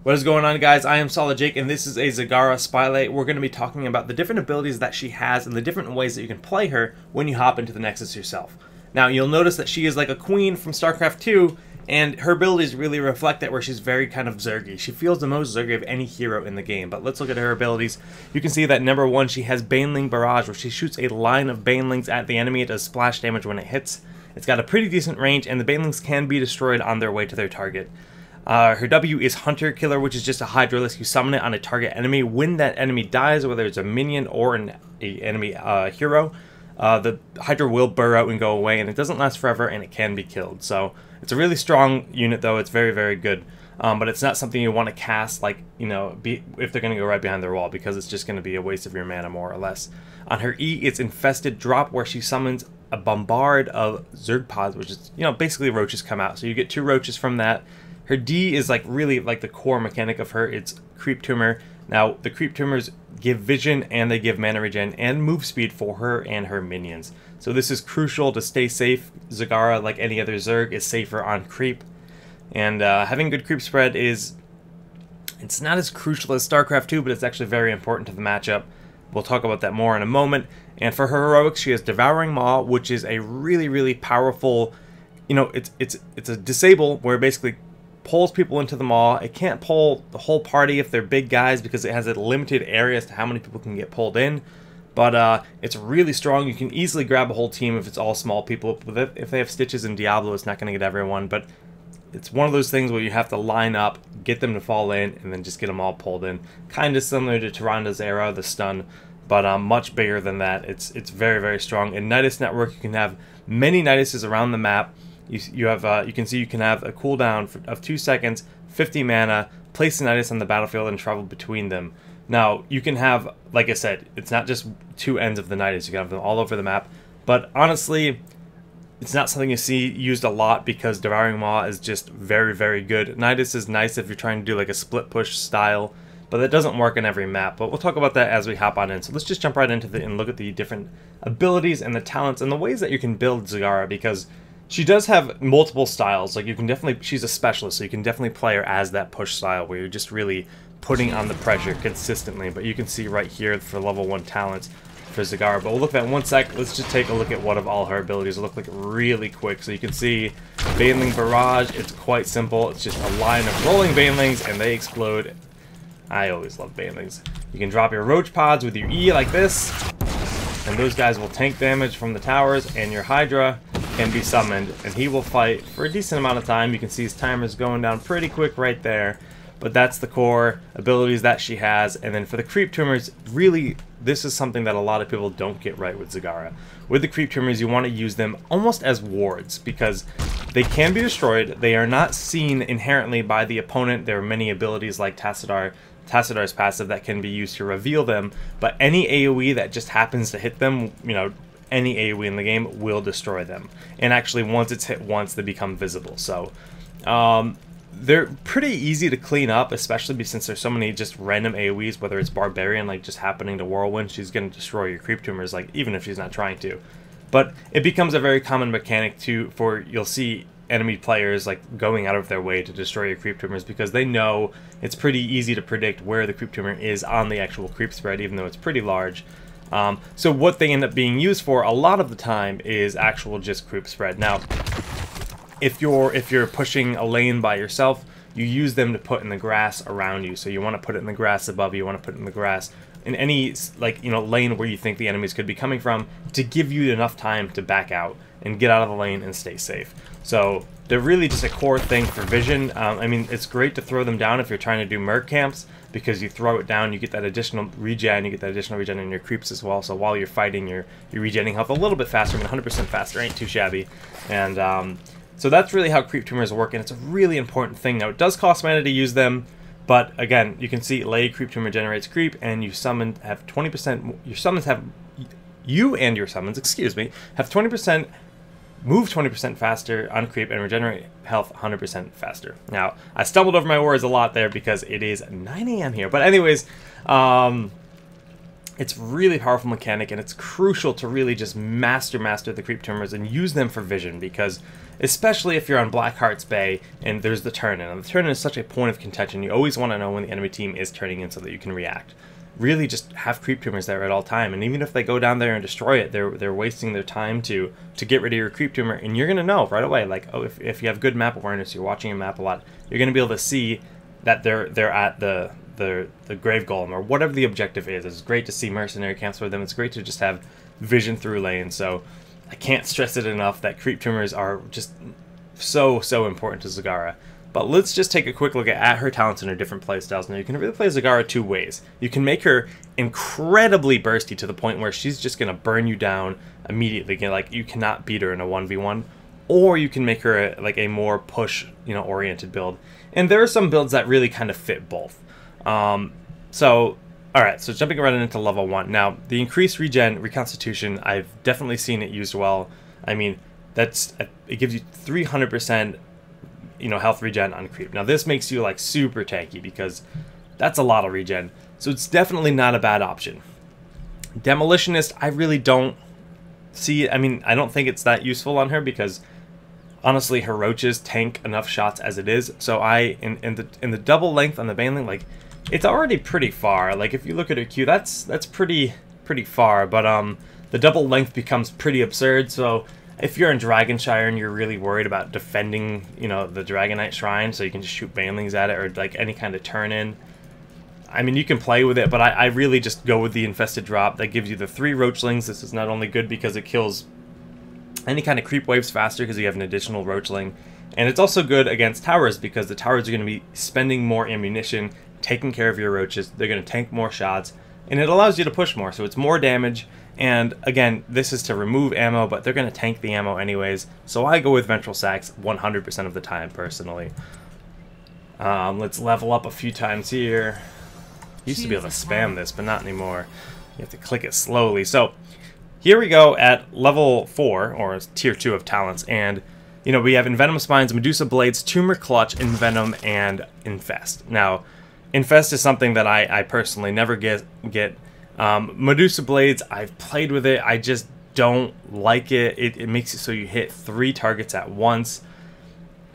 What is going on, guys? I am Solid Jake, and this is a Zagara Spotlight. We're going to be talking about the different abilities that she has and the different ways that you can play her when you hop into the Nexus yourself. Now, you'll notice that she is like a queen from StarCraft 2, and her abilities really reflect that, where she's very kind of Zergy. She feels the most Zergy of any hero in the game, but let's look at her abilities. You can see that number one, she has Baneling Barrage, where she shoots a line of Banelings at the enemy. It does splash damage when it hits. It's got a pretty decent range, and the Banelings can be destroyed on their way to their target. Her W is Hunter Killer, which is just a Hydralisk. You summon it on a target enemy. When that enemy dies, whether it's a minion or an enemy hero, the Hydra will burrow and go away, and it doesn't last forever, and it can be killed. So it's a really strong unit, though. It's very, very good. But it's not something you want to cast, like, you know, if they're going to go right behind their wall, because it's just going to be a waste of your mana, more or less. On her E, it's Infested Drop, where she summons a bombard of Zerg pods, which is, you know, basically roaches come out. So you get 2 roaches from that. Her D is like really like the core mechanic of her. It's Creep Tumor. Now, the Creep Tumors give vision and they give mana regen and move speed for her and her minions. So this is crucial to stay safe. Zagara, like any other Zerg, is safer on creep. And having good creep spread is... it's not as crucial as StarCraft 2, but it's actually very important to the matchup. We'll talk about that more in a moment. And for her heroics, she has Devouring Maw, which is a really, really powerful... you know, it's a disable where it basically pulls people into the maw. It can't pull the whole party if they're big guys, because it has a limited area as to how many people can get pulled in. But it's really strong. You can easily grab a whole team if it's all small people. If they have Stitches and Diablo, it's not going to get everyone. But it's one of those things where you have to line up, get them to fall in, and then just get them all pulled in. Kind of similar to Tyranda's Arrow, the stun, but much bigger than that. It's very, very strong. In Nidus Network, you can have many Niduses around the map. You can see you can have a cooldown of 2 seconds, 50 mana, place a Nidus on the battlefield, and travel between them. Now, you can have, like I said, it's not just 2 ends of the Nidus. You can have them all over the map. But honestly, it's not something you see used a lot, because Devouring Maw is just very, very good. Nidus is nice if you're trying to do like a split push style, but that doesn't work in every map. But we'll talk about that as we hop on in. So let's just jump right into it and look at the different abilities and the talents and the ways that you can build Zagara, because she does have multiple styles. Like, you can definitely, she's a specialist, so you can definitely play her as that push style where you're just really putting on the pressure consistently. But you can see right here for level 1 talents for Zagara. But we'll look at that in 1 sec. Let's just take a look at what of all her abilities look like really quick. So you can see Baneling Barrage. It's quite simple. It's just a line of rolling Banelings and they explode. I always love Banelings. You can drop your Roach Pods with your E like this, and those guys will tank damage from the towers, and your Hydra can be summoned, and he will fight for a decent amount of time. You can see his timer's going down pretty quick right there, but that's the core abilities that she has. And then for the Creep Tumors, really, this is something that a lot of people don't get right with Zagara. With the Creep Tumors, you want to use them almost as wards, because they can be destroyed. They are not seen inherently by the opponent. There are many abilities like Tassadar's passive that can be used to reveal them, but any AoE that just happens to hit them, you know, any AoE in the game will destroy them. And actually, once it's hit once, they become visible. So they're pretty easy to clean up, especially since there's so many just random AoEs, whether it's Barbarian, like just happening to Whirlwind, she's going to destroy your Creep Tumors, like, even if she's not trying to. But it becomes a very common mechanic you'll see enemy players like going out of their way to destroy your Creep Tumors, because they know it's pretty easy to predict where the Creep Tumor is on the actual creep spread, even though it's pretty large. So what they end up being used for a lot of the time is actual just creep spread. Now, if you're pushing a lane by yourself, you use them to put in the grass around you. So you want to put it in the grass above you, you want to put it in the grass in any, like, you know, lane where you think the enemies could be coming from, to give you enough time to back out and get out of the lane and stay safe. So they're really just a core thing for vision. I mean, it's great to throw them down if you're trying to do merc camps, because you throw it down, you get that additional regen, in your creeps as well. So while you're fighting, you're regenning health a little bit faster. I mean, 100% faster ain't too shabby. And so that's really how Creep Tumors work, and it's a really important thing. Now, it does cost mana to use them, but again, you can see Lay Creep Tumor generates creep, and you have 20%, your summons have, you and your summons, excuse me, have 20%, move 20% faster on creep, and regenerate health 100% faster. Now, I stumbled over my words a lot there because it is 9 AM here. But anyways, It's really powerful mechanic, and it's crucial to really just master the creep tumors and use them for vision, because especially if you're on Blackheart's Bay and there's the turn-in. And the turn-in is such a point of contention. You always want to know when the enemy team is turning in so that you can react. Really just have creep tumors there at all time, and even if they go down there and destroy it, they're wasting their time to get rid of your creep tumor, and you're going to know right away, like, oh, if you have good map awareness, you're watching a map a lot, you're going to be able to see that they're at the grave golem or whatever the objective is. It's great to see mercenary camps with them. It's great to just have vision through lanes. So I can't stress it enough that creep tumors are just so important to Zagara. But let's just take a quick look at her talents and her different playstyles. Now, you can really play Zagara two ways. You can make her incredibly bursty to the point where she's just going to burn you down immediately. Like, you cannot beat her in a 1v1. Or you can make her like a more push, oriented build. And there are some builds that really kind of fit both. So jumping right into level 1. Now, the increased regen, reconstitution, I've definitely seen it used well. I mean, it gives you 300%, health regen on creep. Now, this makes you like super tanky because that's a lot of regen. So it's definitely not a bad option. Demolitionist, I really don't see it. I mean, I don't think it's that useful on her because honestly, her roaches tank enough shots as it is. So in the double length on the baneling, like, it's already pretty far. Like, if you look at her Q, that's pretty far. But the double length becomes pretty absurd. So if you're in Dragonshire and you're really worried about defending, the Dragonite Shrine, so you can just shoot banelings at it, or like any kind of turn in, I mean, you can play with it, but I really just go with the infested drop. That gives you the 3 roachlings. This is not only good because it kills any kind of creep waves faster because you have an additional roachling, and it's also good against towers because the towers are going to be spending more ammunition, taking care of your roaches. They're going to tank more shots, and it allows you to push more, so it's more damage. And again, this is to remove ammo, but they're going to tank the ammo anyways, so I go with Ventral Sacs 100% of the time, personally. Let's level up a few times here. Used to be able to spam this, but not anymore. You have to click it slowly. So here we go at level 4, or tier 2 of talents, and we have Envenom Spines, Medusa Blades, Tumor Clutch, Envenom, and Infest. Now, Infest is something that I personally never get. Medusa Blades, I've played with it, I just don't like it. It makes it so you hit 3 targets at once.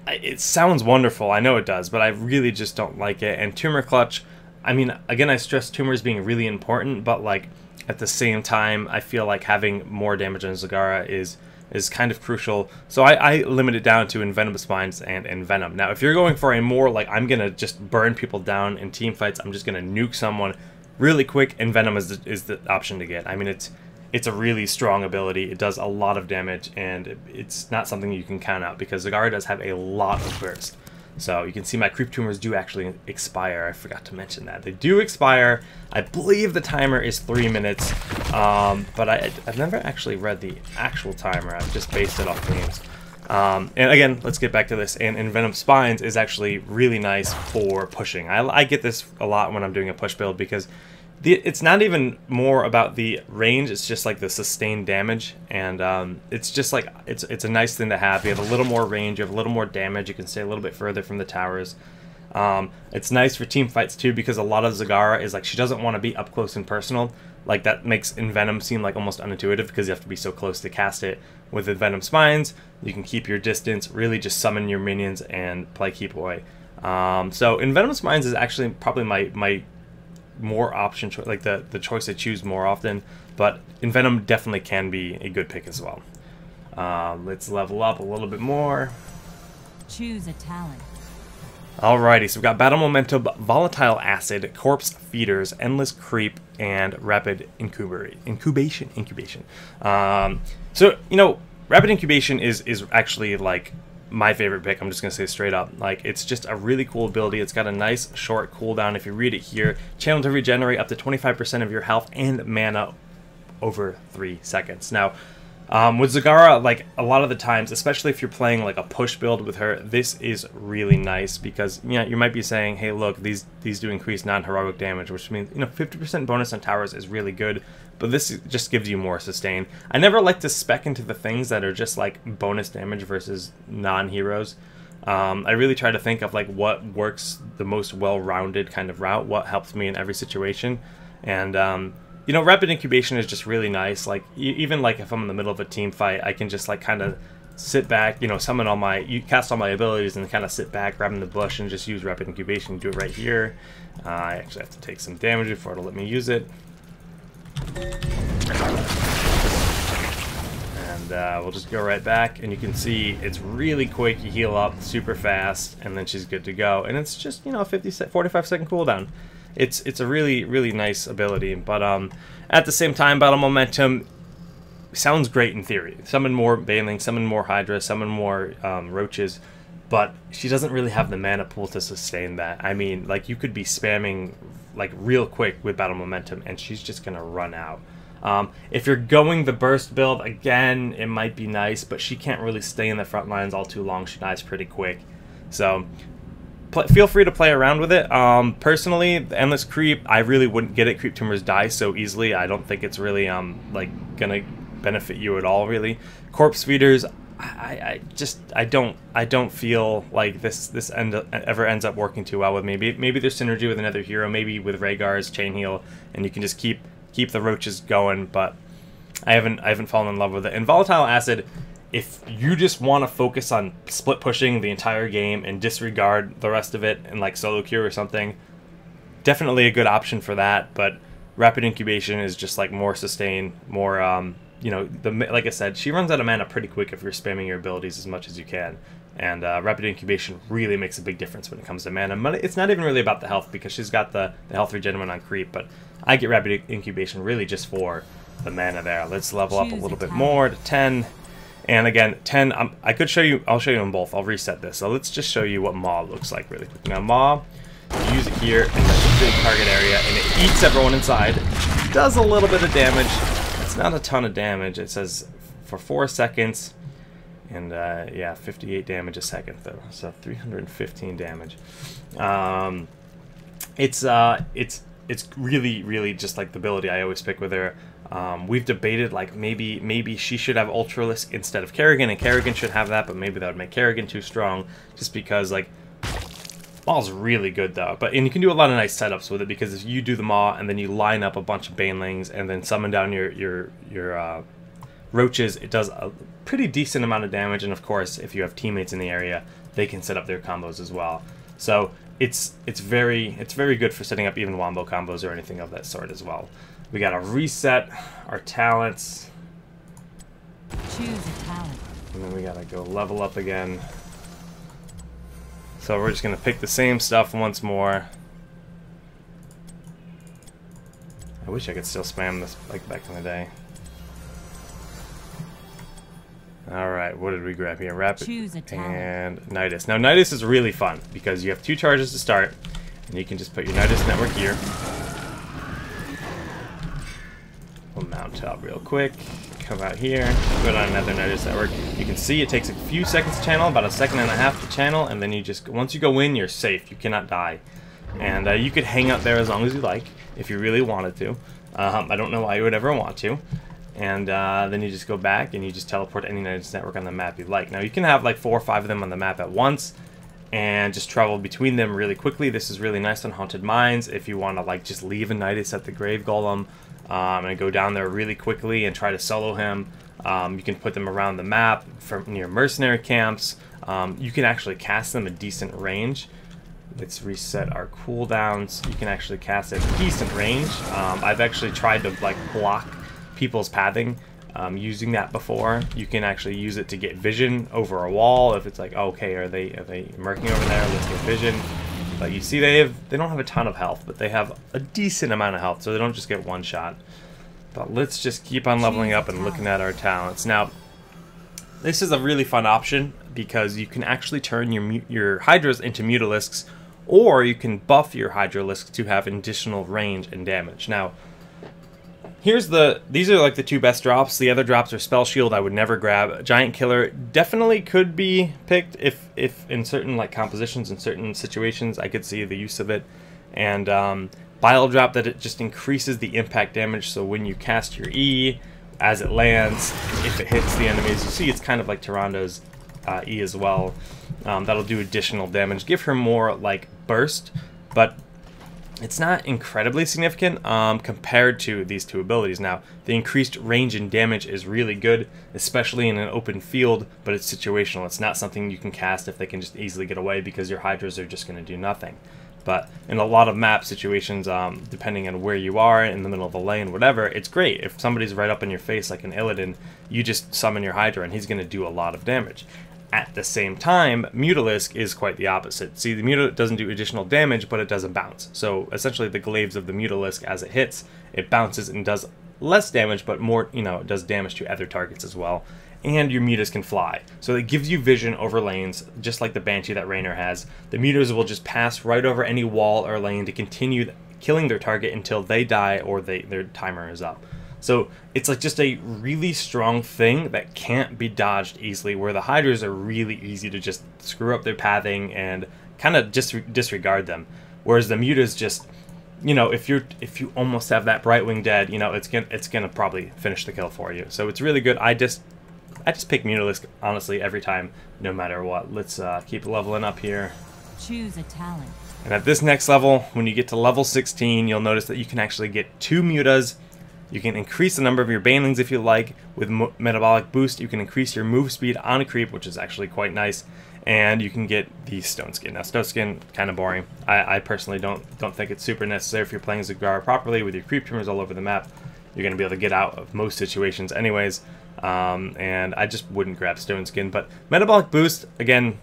It sounds wonderful, I know it does, but I really just don't like it. And Tumor Clutch, I mean, again, I stress tumors being really important, but like at the same time, I feel like having more damage on Zagara is kind of crucial. So I limit it down to Envenom Spines and Envenom. Now, if you're going for a more like, I'm gonna just burn people down in team fights, I'm just gonna nuke someone really quick, Envenom is the option to get. I mean, it's a really strong ability. It does a lot of damage, and it's not something you can count out because Zagara does have a lot of burst. So you can see my creep tumors do actually expire. I forgot to mention that. They do expire. I believe the timer is 3 minutes, but I've never actually read the actual timer. I've just based it off games. And again, let's get back to this. And Envenom Spines is actually really nice for pushing. I get this a lot when I'm doing a push build because it's not even more about the range, it's just like the sustained damage, and it's just like it's a nice thing to have. You have a little more range, you have a little more damage, you can stay a little bit further from the towers. It's nice for team fights too because a lot of Zagara is like she doesn't want to be up close and personal. Like that makes Envenom seem like almost unintuitive because you have to be so close to cast it. With Envenom Spines, you can keep your distance, really just summon your minions and play keep away. So Envenom Spines is actually probably my more option choice, like the choice I choose more often, but Envenom definitely can be a good pick as well. Let's level up a little bit more. Choose a talent. Alrighty, so we've got Battle Momentum, Volatile Acid, Corpse Feeders, Endless Creep, and Rapid Incubation. So, Rapid Incubation is actually like my favorite pick. I'm just gonna say straight up, like, it's just a really cool ability. It's got a nice short cooldown. If you read it here, channel to regenerate up to 25% of your health and mana over 3 seconds. Now, with Zagara, like a lot of the times, especially if you're playing like a push build with her, this is really nice because you might be saying, hey, look, these do increase non-heroic damage, which means 50% bonus on towers is really good, but this just gives you more sustain. I never like to spec into the things that are just like bonus damage versus non-heroes. I really try to think of like what works the most well-rounded kind of route, what helps me in every situation, and you know, rapid incubation is just really nice. Like, even like if I'm in the middle of a team fight, I can just like kind of sit back, you know, summon all my, cast all my abilities and kind of sit back, grab in the bush and just use rapid incubation. Do it right here. I actually have to take some damage before it'll let me use it. And we'll just go right back, and you can see it's really quick. You heal up super fast, and then she's good to go. And it's just, you know, a 45-second cooldown. It's a really nice ability, but at the same time, battle momentum sounds great in theory. Summon more Baneling, summon more Hydra, summon more Roaches, but she doesn't really have the mana pool to sustain that. I mean, like, you could be spamming like real quick with battle momentum, and she's just gonna run out. If you're going the burst build, again, it might be nice, but she can't really stay in the front lines all too long. She dies pretty quick, so feel free to play around with it. Personally, the Endless Creep, I really wouldn't get it. Creep tumors die so easily. I don't think it's really like gonna benefit you at all, really. Corpse Feeders, I don't feel like this ever ends up working too well with me. Maybe there's synergy with another hero, maybe with Rhaegar's Chain Heal, and you can just keep the Roaches going, but I haven't fallen in love with it. And Volatile Acid, if you just want to focus on split pushing the entire game and disregard the rest of it and like solo queue or something, definitely a good option for that. But rapid incubation is just like more sustain, more you know, like I said, she runs out of mana pretty quick if you're spamming your abilities as much as you can. And rapid incubation really makes a big difference when it comes to mana. But it's not even really about the health, because she's got the health regen on creep. But I get rapid incubation really just for the mana there. Let's level up a little bit more to 10. And again, 10, I could show you, I'll show you them both. I'll reset this. So let's just show you what Maw looks like really quick. Now Maw, you use it here, and that's a big target area, and it eats everyone inside. Does a little bit of damage. It's not a ton of damage. It says for 4 seconds, and yeah, 58 damage a second though. So 315 damage. It's really just like the ability I always pick with her. We've debated like maybe she should have Ultralisk instead of Kerrigan, and Kerrigan should have that, but maybe that would make Kerrigan too strong, just because like Maw's really good though. And you can do a lot of nice setups with it, because if you do the Maw and then you line up a bunch of Banelings and then summon down your Roaches, it does a pretty decent amount of damage. And of course, if you have teammates in the area, they can set up their combos as well. So it's very good for setting up even wombo combos or anything of that sort as well. We gotta reset our talents. Choose a talent. And then we gotta go level up again. So we're just gonna pick the same stuff once more. I wish I could still spam this like back in the day. Alright, what did we grab here? Rapid and Nidus. Now Nidus is really fun because you have 2 charges to start, and you can just put your Nidus network here. We'll mount up real quick, come out here, put on another Nidus network. You can see it takes a few seconds to channel, about 1.5 seconds to channel, and then you just, once you go in, you're safe. You cannot die. And you could hang out there as long as you like, if you really wanted to. I don't know why you would ever want to. And then you just go back and you just teleport to any Nidus network on the map you like. Now you can have like 4 or 5 of them on the map at once and just travel between them really quickly. This is really nice on Haunted Mines if you want to like just leave a Nidus at the Grave Golem and go down there really quickly and try to solo him. You can put them around the map from near mercenary camps. You can actually cast them at decent range. Let's reset our cooldowns. You can actually cast at decent range. I've actually tried to like block people's pathing using that before. You can actually use it to get vision over a wall if it's like, oh, okay, are they murking over there, let's get vision. But you see they don't have a ton of health, but they have a decent amount of health, so they don't just get one shot. But let's just keep on leveling up and looking at our talents. Now this is a really fun option because you can actually turn your Hydras into Mutalisks, or you can buff your Hydralisks to have additional range and damage. Now these are like the 2 best drops. The other drops are Spell Shield, I would never grab. Giant Killer definitely could be picked if in certain like compositions, in certain situations, I could see the use of it. And Bile Drop, that it just increases the impact damage, so when you cast your E, as it lands, if it hits the enemies, you see it's kind of like Tyrando's E as well. That'll do additional damage. Give her more like burst, but It's not incredibly significant compared to these two abilities. Now, the increased range and damage is really good, especially in an open field, but it's situational. It's not something you can cast if they can just easily get away, because your Hydras are just going to do nothing. But in a lot of map situations, depending on where you are, in the middle of a lane, whatever, it's great. If somebody's right up in your face like an Illidan, you just summon your Hydra and he's going to do a lot of damage. At the same time, Mutalisk is quite the opposite. See, the Mutalisk doesn't do additional damage, but it doesn't bounce. So essentially the glaives of the Mutalisk, as it hits, it bounces and does less damage, but more, it does damage to other targets as well. And your mutas can fly. So it gives you vision over lanes, just like the Banshee that Raynor has. The mutas will just pass right over any wall or lane to continue killing their target until they die or their timer is up. So it's like just a really strong thing that can't be dodged easily, where the Hydras are really easy to just screw up their pathing and kind of just disregard them. Whereas the mutas just, if you almost have that Brightwing dead, it's gonna probably finish the kill for you. So it's really good. I just pick Mutalisk honestly every time, no matter what. Let's keep leveling up here. Choose a talent. And at this next level, when you get to level 16, you'll notice that you can actually get 2 mutas. You can increase the number of your banelings if you like. With Metabolic Boost, you can increase your move speed on a creep, which is actually quite nice. And you can get the Stone Skin. Now, Stone Skin, kind of boring. I personally don't think it's super necessary if you're playing Zagara properly with your creep tumors all over the map. You're going to be able to get out of most situations anyways. And I just wouldn't grab Stone Skin. But Metabolic Boost, again,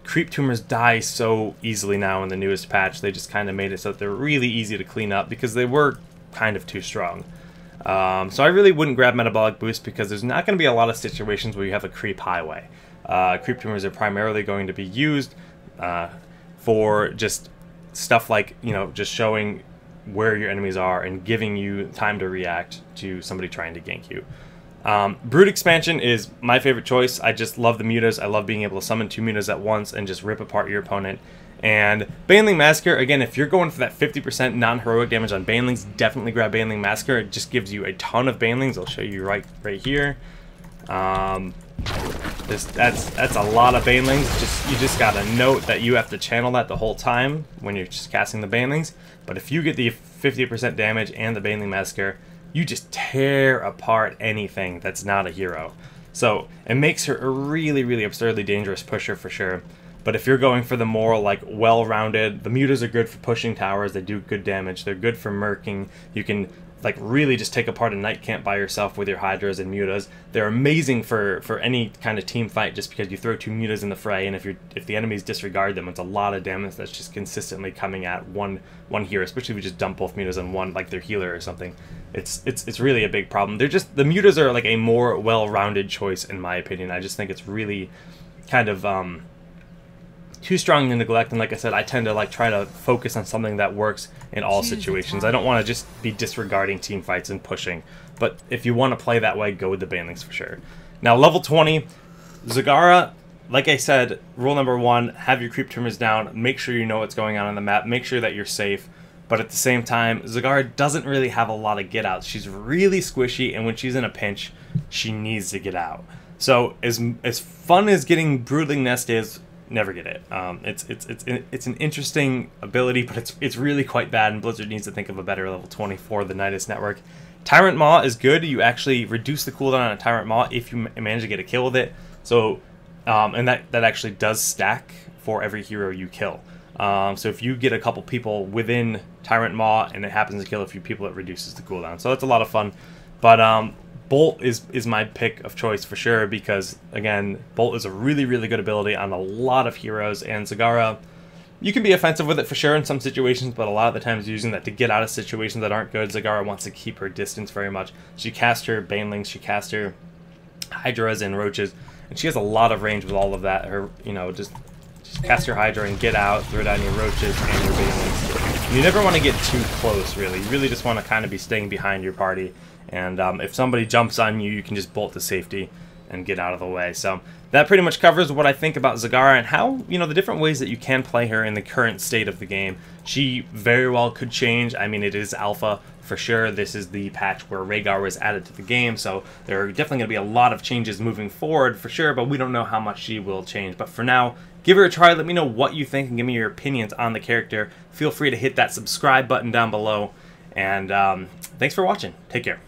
creep tumors die so easily now in the newest patch. They just kind of made it so that they're really easy to clean up because they were kind of too strong. So I really wouldn't grab Metabolic Boost because there's not going to be a lot of situations where you have a creep highway. Creep tumors are primarily going to be used for just stuff like, just showing where your enemies are and giving you time to react to somebody trying to gank you. Brood Expansion is my favorite choice. I just love the mutas. I love being able to summon 2 mutas at once and just rip apart your opponent. And Baneling Massacre, again, if you're going for that 50% non-heroic damage on Banelings, definitely grab Baneling Massacre. It just gives you a ton of Banelings. I'll show you right here. That's a lot of Banelings. You just gotta note that you have to channel that the whole time when you're just casting the Banelings. But if you get the 50% damage and the Baneling Massacre, you just tear apart anything that's not a hero. So it makes her a really, really absurdly dangerous pusher for sure. But if you're going for the more like well-rounded, the mutas are good for pushing towers. They do good damage. They're good for murking. You can like really just take apart a night camp by yourself with your Hydras and mutas. They're amazing for any kind of team fight, just because you throw 2 mutas in the fray, and if the enemies disregard them, it's a lot of damage that's just consistently coming at one hero, especially if you just dump both mutas on one, like their healer or something. It's really a big problem. The mutas are like a more well-rounded choice in my opinion. I just think it's really kind of too strong to neglect, and like I said, I tend to like try to focus on something that works in all situations. I don't want to just be disregarding team fights and pushing, but if you want to play that way, go with the Banelings for sure. Now level 20, Zagara, like I said, rule number 1, have your creep tumors down, make sure you know what's going on the map, make sure that you're safe, but at the same time, Zagara doesn't really have a lot of get outs. She's really squishy, and when she's in a pinch, she needs to get out. So as fun as getting Broodling Nest is, never get it. It's an interesting ability, but it's really quite bad, and Blizzard needs to think of a better level 20 for the Nidus network. Tyrant Maw is good. You actually reduce the cooldown on a Tyrant Maw if you manage to get a kill with it. So, and that actually does stack for every hero you kill. So if you get a couple people within Tyrant Maw and it happens to kill a few people, it reduces the cooldown. So that's a lot of fun. But Bolt is my pick of choice for sure, because again, Bolt is a really, really good ability on a lot of heroes, and Zagara, you can be offensive with it for sure in some situations, but a lot of the times using that to get out of situations that aren't good. Zagara wants to keep her distance very much. She casts her Banelings, she casts her Hydras and Roaches, and she has a lot of range with all of that. Her, just cast your Hydra and get out, throw down your Roaches and your Banelings. You never want to get too close, really. You really just want to kind of be staying behind your party. And if somebody jumps on you, you can just bolt to safety and get out of the way. So that pretty much covers what I think about Zagara and how, the different ways that you can play her in the current state of the game. She very well could change. I mean, it is alpha For sure, this is the patch where Rhaegar was added to the game, so there are definitely going to be a lot of changes moving forward for sure, but we don't know how much she will change. But for now, give her a try. Let me know what you think and give me your opinions on the character. Feel free to hit that subscribe button down below, and thanks for watching. Take care.